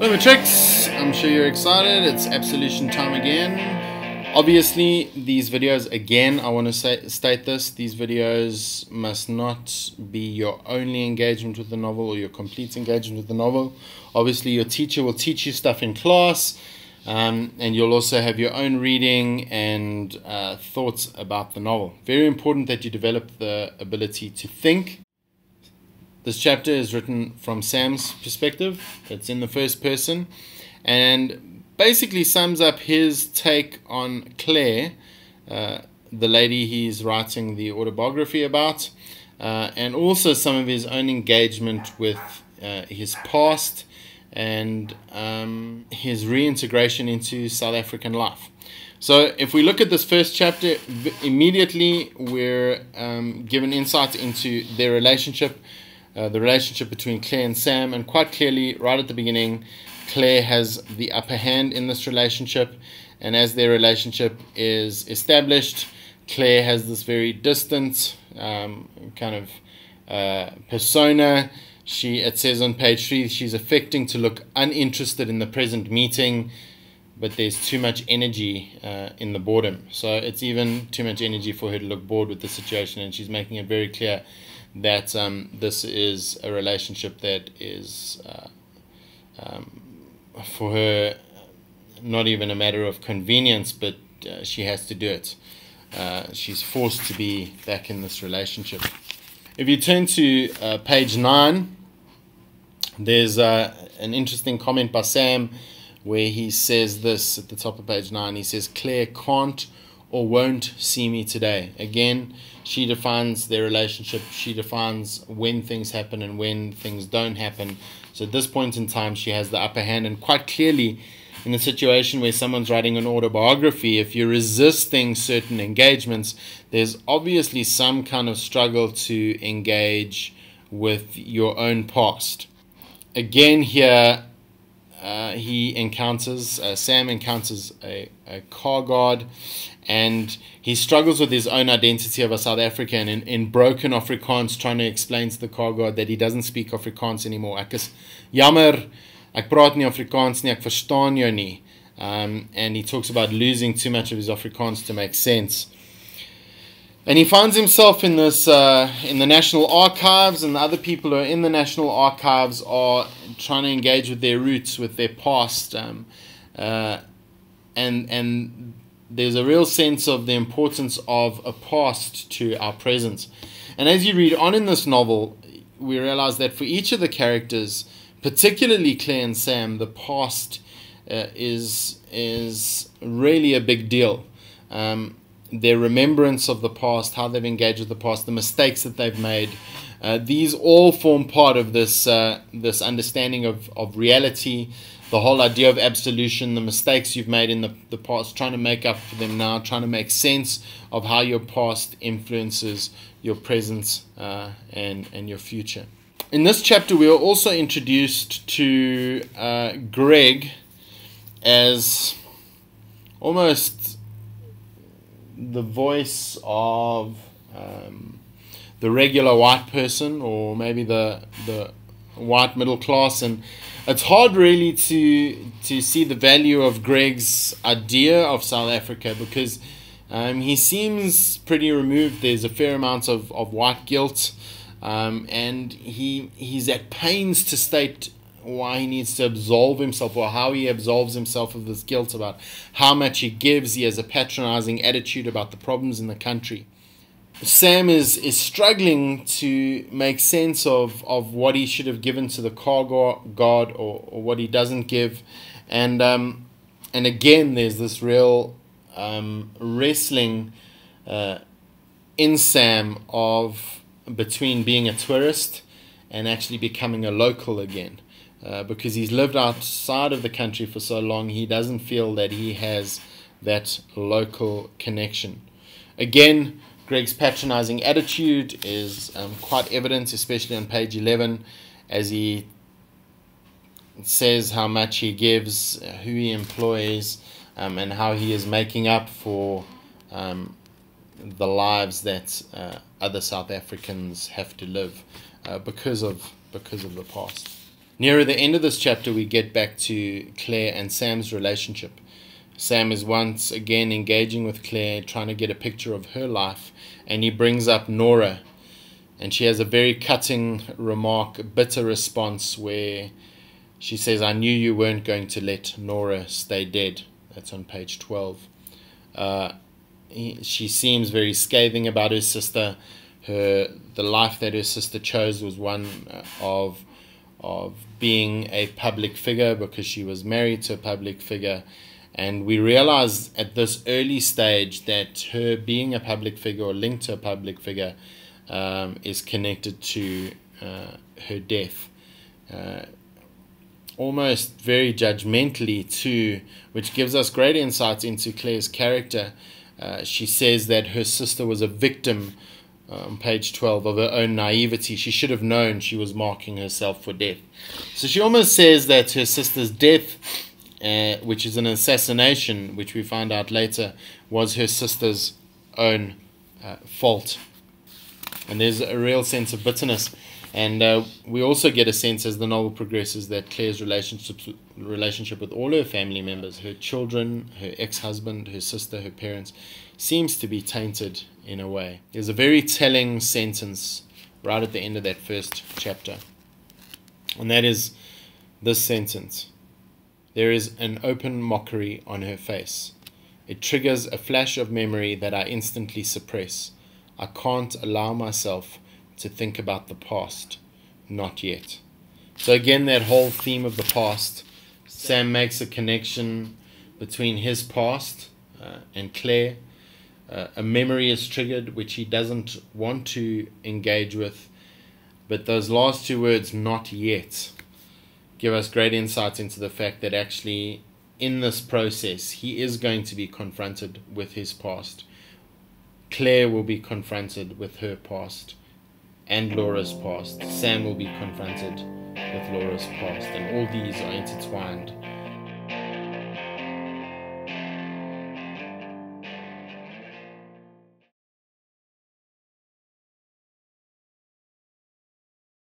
Hello Matrix, I'm sure you're excited. It's Absolution time again. Obviously these videos, again I want to state this, these videos must not be your only engagement with the novel or your complete engagement with the novel. Obviously your teacher will teach you stuff in class, and you'll also have your own reading and thoughts about the novel. Very important that you develop the ability to think. This chapter is written from Sam's perspective. It's in the first person and basically sums up his take on Claire, the lady he's writing the autobiography about, and also some of his own engagement with his past and his reintegration into South African life. So if we look at this first chapter, immediately we're given insight into their relationship, the relationship between Claire and Sam, and quite clearly right at the beginning Claire has the upper hand in this relationship, and as their relationship is established, Claire has this very distant kind of persona. It says on page 3 she's affecting to look uninterested in the present meeting, but there's too much energy in the boredom. So it's even too much energy for her to look bored with the situation, and she's making it very clear that this is a relationship that is for her not even a matter of convenience, but she has to do it. She's forced to be back in this relationship. If you turn to page 9, there's an interesting comment by Sam where he says this at the top of page 9. He says, Claire can't or won't see me today. Again, she defines their relationship. She defines when things happen and when things don't happen. So at this point in time, she has the upper hand. And quite clearly, in a situation where someone's writing an autobiography, if you're resisting certain engagements, there's obviously some kind of struggle to engage with your own past. Again here, Sam encounters a car guard, and he struggles with his own identity of a South African in broken Afrikaans, trying to explain to the car guard that he doesn't speak Afrikaans anymore. Ek is jammer, ek praat nie Afrikaans nie, ek verstaan jou nie. And he talks about losing too much of his Afrikaans to make sense. And he finds himself in this in the National Archives, and the other people who are in the National Archives are trying to engage with their roots, with their past, and there's a real sense of the importance of a past to our present. And as you read on in this novel, we realize that for each of the characters, particularly Claire and Sam, the past is really a big deal. Their remembrance of the past, how they've engaged with the past, the mistakes that they've made, these all form part of this this understanding of reality, the whole idea of absolution, the mistakes you've made in the past, trying to make up for them now, trying to make sense of how your past influences your present and your future. In this chapter, we are also introduced to Greg as almost the voice of the regular white person, or maybe the white middle class, and it's hard really to see the value of Greg's idea of South Africa, because he seems pretty removed. There's a fair amount of white guilt, and he's at pains to state why he needs to absolve himself, or how he absolves himself of this guilt about how much he gives. He has a patronizing attitude about the problems in the country. Sam is struggling to make sense of what he should have given to the car guard, or what he doesn't give, and again there's this real wrestling in Sam of between being a tourist and actually becoming a local again, because he's lived outside of the country for so long, he doesn't feel that he has that local connection. Again, Greg's patronizing attitude is quite evident, especially on page 11, as he says how much he gives, who he employs, and how he is making up for the lives that other South Africans have to live because of the past. Nearer the end of this chapter, we get back to Claire and Sam's relationship. Sam is once again engaging with Claire, trying to get a picture of her life, and he brings up Nora. And she has a very cutting remark, a bitter response, where she says, "I knew you weren't going to let Nora stay dead." That's on page 12. She seems very scathing about her sister. The life that her sister chose was one of being a public figure, because she was married to a public figure. And we realize at this early stage that her being a public figure or linked to a public figure is connected to her death. Almost very judgmentally too, which gives us great insights into Claire's character. She says that her sister was a victim, on page 12, of her own naivety. She should have known she was marking herself for death. So she almost says that her sister's death, which is an assassination, which we find out later, was her sister's own fault. And there's a real sense of bitterness. And we also get a sense as the novel progresses that Claire's relationship with all her family members, her children, her ex-husband, her sister, her parents, seems to be tainted in a way. There's a very telling sentence right at the end of that first chapter. And that is this sentence: "There is an open mockery on her face. It triggers a flash of memory that I instantly suppress. I can't allow myself to think about the past. Not yet." So again, that whole theme of the past. Sam makes a connection between his past and Claire. A memory is triggered which he doesn't want to engage with. But those last two words, "not yet," give us great insights into the fact that actually in this process he is going to be confronted with his past. Claire will be confronted with her past and Laura's past. Sam will be confronted with Laura's past, and all these are intertwined